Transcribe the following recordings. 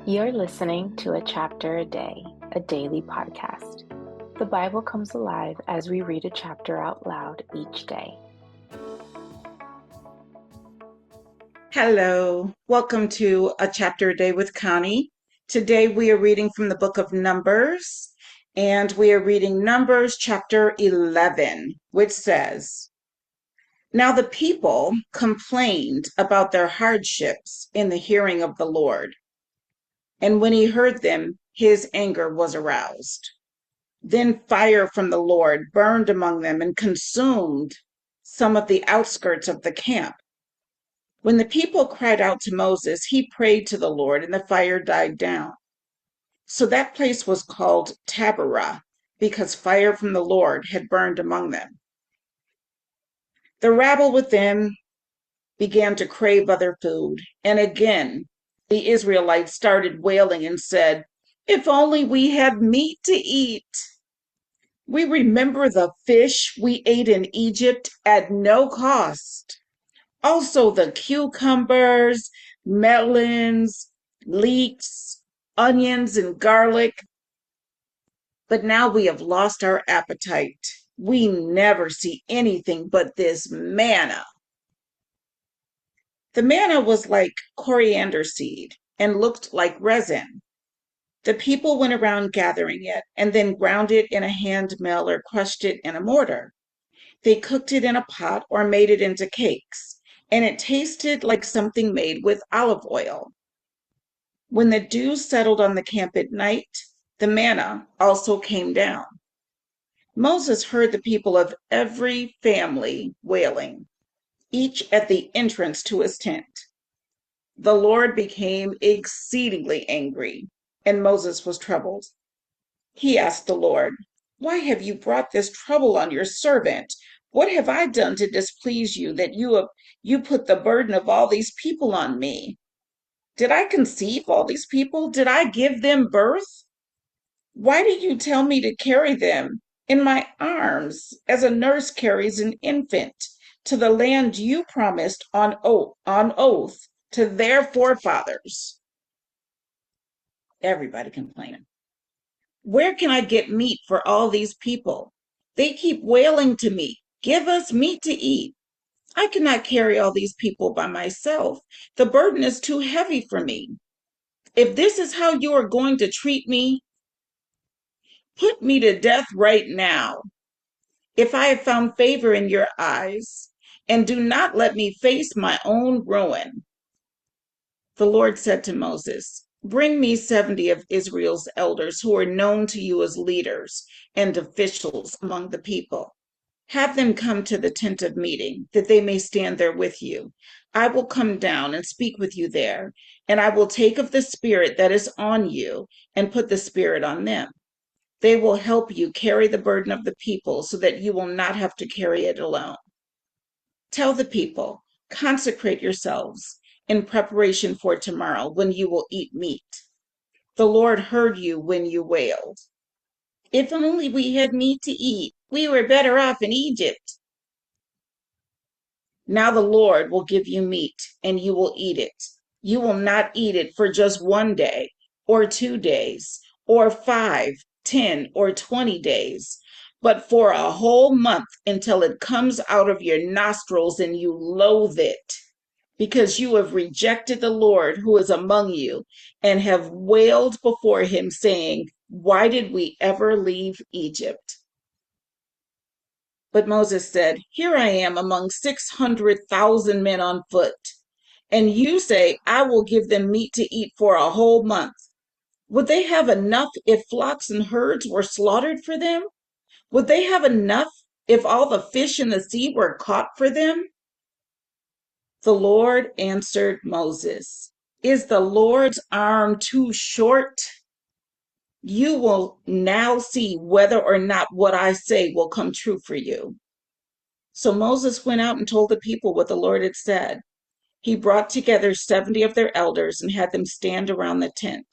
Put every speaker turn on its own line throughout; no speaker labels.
You're listening to A Chapter a Day, a daily podcast. The Bible comes alive as we read a chapter out loud each day.
Hello, welcome to A Chapter a Day with Connie. Today we are reading from the book of Numbers, and we are reading Numbers chapter 11, which says, Now the people complained about their hardships in the hearing of the Lord, and when he heard them, his anger was aroused. Then fire from the Lord burned among them and consumed some of the outskirts of the camp. When the people cried out to Moses, he prayed to the Lord, and the fire died down. So that place was called Taberah, because fire from the Lord had burned among them. The rabble within began to crave other food, and again the Israelites started wailing and said, If only we had meat to eat. We remember the fish we ate in Egypt at no cost. Also the cucumbers, melons, leeks, onions, and garlic. But now we have lost our appetite. We never see anything but this manna. The manna was like coriander seed and looked like resin. The people went around gathering it and then ground it in a hand mill or crushed it in a mortar. They cooked it in a pot or made it into cakes, and it tasted like something made with olive oil. When the dew settled on the camp at night, the manna also came down. Moses heard the people of every family wailing, each at the entrance to his tent. The Lord became exceedingly angry, and Moses was troubled. He asked the Lord, Why have you brought this trouble on your servant? What have I done to displease you that you put the burden of all these people on me? Did I conceive all these people? Did I give them birth? Why did you tell me to carry them in my arms as a nurse carries an infant to the land you promised on oath to their forefathers? Everybody complaining. Where can I get meat for all these people? They keep wailing to me, Give us meat to eat. I cannot carry all these people by myself. The burden is too heavy for me. If this is how you are going to treat me, put me to death right now. If I have found favor in your eyes, and do not let me face my own ruin. The Lord said to Moses, Bring me 70 of Israel's elders who are known to you as leaders and officials among the people. Have them come to the tent of meeting, that they may stand there with you. I will come down and speak with you there, and I will take of the Spirit that is on you and put the Spirit on them. They will help you carry the burden of the people so that you will not have to carry it alone. Tell the people, Consecrate yourselves in preparation for tomorrow when you will eat meat. The Lord heard you when you wailed. If only we had meat to eat. We were better off in Egypt. Now the Lord will give you meat, and you will eat it. You will not eat it for just 1 day, or 2 days, or 5, 10, or 20 days, but for a whole month until it comes out of your nostrils and you loathe it, because you have rejected the Lord who is among you and have wailed before him, saying, Why did we ever leave Egypt? But Moses said, Here I am among 600,000 men on foot, and you say, I will give them meat to eat for a whole month. Would they have enough if flocks and herds were slaughtered for them? Would they have enough if all the fish in the sea were caught for them? The Lord answered Moses, Is the Lord's arm too short? You will now see whether or not what I say will come true for you. So Moses went out and told the people what the Lord had said. He brought together 70 of their elders and had them stand around the tent.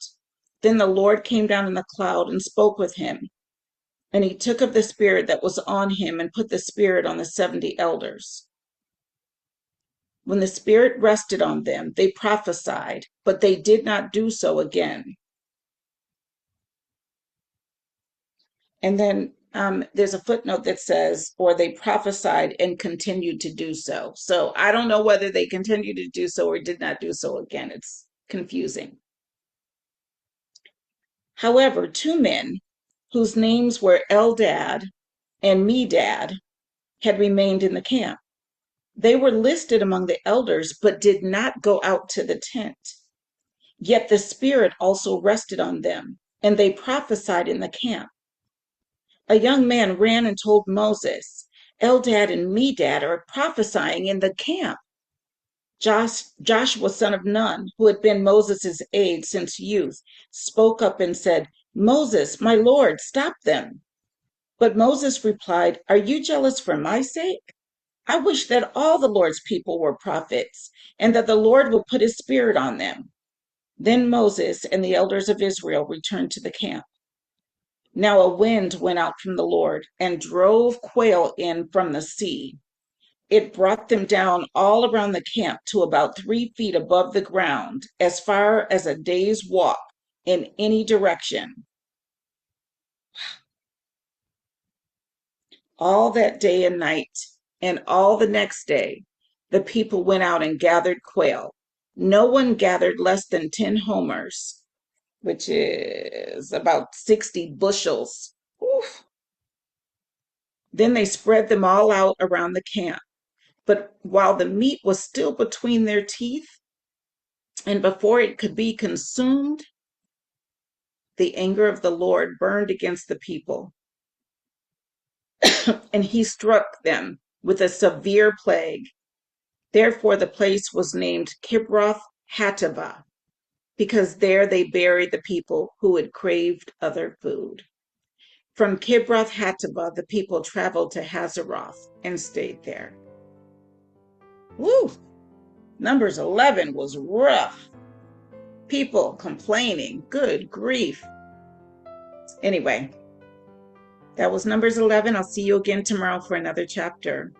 Then the Lord came down in the cloud and spoke with him. And he took of the Spirit that was on him and put the Spirit on the 70 elders. When the Spirit rested on them, they prophesied, but they did not do so again. And then there's a footnote that says, or they prophesied and continued to do so. So I don't know whether they continued to do so or did not do so again. It's confusing. However, two men whose names were Eldad and Medad had remained in the camp. They were listed among the elders, but did not go out to the tent. Yet the Spirit also rested on them, and they prophesied in the camp. A young man ran and told Moses, Eldad and Medad are prophesying in the camp. Joshua, son of Nun, who had been Moses' aide since youth, spoke up and said, Moses, my Lord, stop them. But Moses replied, Are you jealous for my sake? I wish that all the Lord's people were prophets, and that the Lord would put his Spirit on them. Then Moses and the elders of Israel returned to the camp. Now a wind went out from the Lord and drove quail in from the sea. It brought them down all around the camp to about 3 feet above the ground, as far as a day's walk in any direction. All that day and night, and all the next day, the people went out and gathered quail. No one gathered less than 10 homers, which is about 60 bushels. Oof. Then they spread them all out around the camp. But while the meat was still between their teeth, and before it could be consumed, the anger of the Lord burned against the people, and he struck them with a severe plague. Therefore, the place was named Kibroth Hattaavah, because there they buried the people who had craved other food. From Kibroth Hattaavah, the people traveled to Hazeroth and stayed there. Woo! Numbers 11 was rough. People complaining. Good grief. Anyway, that was Numbers 11. I'll see you again tomorrow for another chapter.